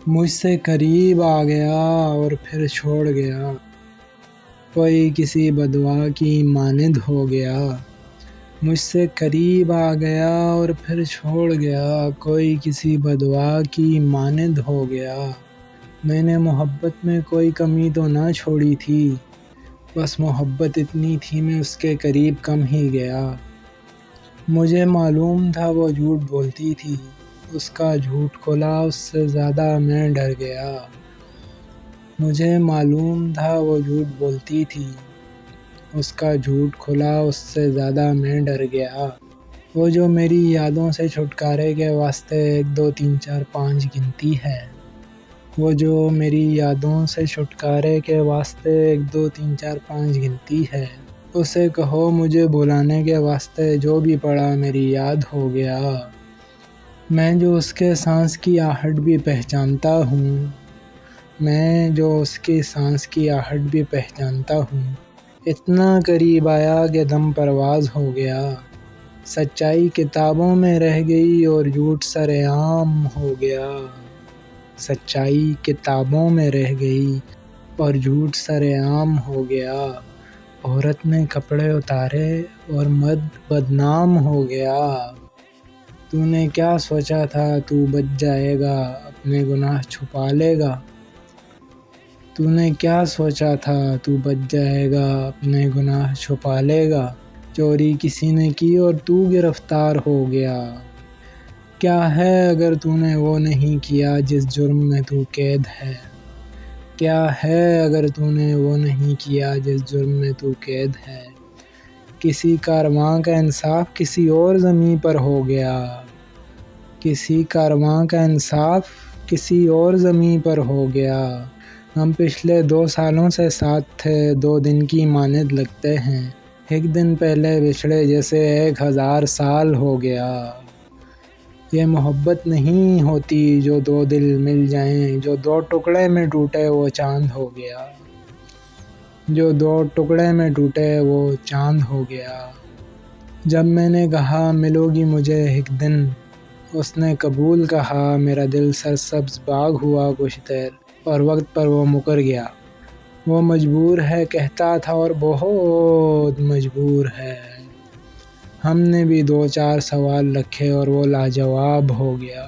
مجھ سے قریب آ گیا اور پھر چھوڑ گیا، کوئی کسی بددعا کی مانند ہو گیا۔ مجھ سے قریب آ گیا اور پھر چھوڑ گیا، کوئی کسی بددعا کی مانند ہو گیا۔ میں نے محبت میں کوئی کمی تو نہ چھوڑی تھی، بس محبت اتنی تھی میں اس کے قریب کم ہی گیا۔ مجھے معلوم تھا وہ جھوٹ بولتی تھی، اس کا جھوٹ کھلا اس سے زیادہ میں ڈر گیا۔ مجھے معلوم تھا وہ جھوٹ بولتی تھی، اس کا جھوٹ کھلا اس سے زیادہ میں ڈر گیا۔ وہ جو میری یادوں سے چھٹکارے کے واسطے 1 2 3 4 5 گنتی ہے، وہ جو میری یادوں سے چھٹکارے کے واسطے 1 2 3 4 5 گنتی ہے، اسے کہو مجھے بلانے کے واسطے جو بھی پڑا میری یاد ہو گیا۔ میں جو اس کے سانس کی آہٹ بھی پہچانتا ہوں، میں جو اس کی سانس کی آہٹ بھی پہچانتا ہوں، اتنا قریب آیا کہ دم پرواز ہو گیا۔ سچائی کتابوں میں رہ گئی اور جھوٹ سر عام ہو گیا۔ سچائی کتابوں میں رہ گئی اور جھوٹ سر عام ہو گیا۔ عورت نے کپڑے اتارے اور مرد بدنام ہو گیا۔ تو نے کیا سوچا تھا تو بچ جائے گا، اپنے گناہ چھپا لے گا؟ تو نے کیا سوچا تھا تو بچ جائے گا، اپنے گناہ چھپا لے گا؟ چوری کسی نے کی اور تو گرفتار ہو گیا۔ کیا ہے اگر تو نے وہ نہیں کیا جس جرم میں تو قید ہے؟ کیا ہے اگر تو نے وہ نہیں کیا جس جرم میں تو قید ہے؟ کسی کارواں کا انصاف کسی اور زمیں پر ہو گیا۔ کسی کارواں کا انصاف کسی اور زمیں پر ہو گیا۔ ہم پچھلے 2 سالوں سے ساتھ تھے، 2 دن کی مانند لگتے ہیں، 1 دن پہلے بچھڑے جیسے 1000 سال ہو گیا۔ یہ محبت نہیں ہوتی جو 2 دل مل جائیں، جو 2 ٹکڑے میں ٹوٹے وہ چاند ہو گیا۔ جو 2 ٹکڑے میں ٹوٹے وہ چاند ہو گیا۔ جب میں نے کہا ملو گی مجھے ایک دن، اس نے قبول کہا، میرا دل سرسبز باغ ہوا کچھ دیر، اور وقت پر وہ مکر گیا۔ وہ مجبور ہے کہتا تھا اور بہت مجبور ہے۔ ہم نے بھی 2 4 سوال رکھے اور وہ لاجواب ہو گیا۔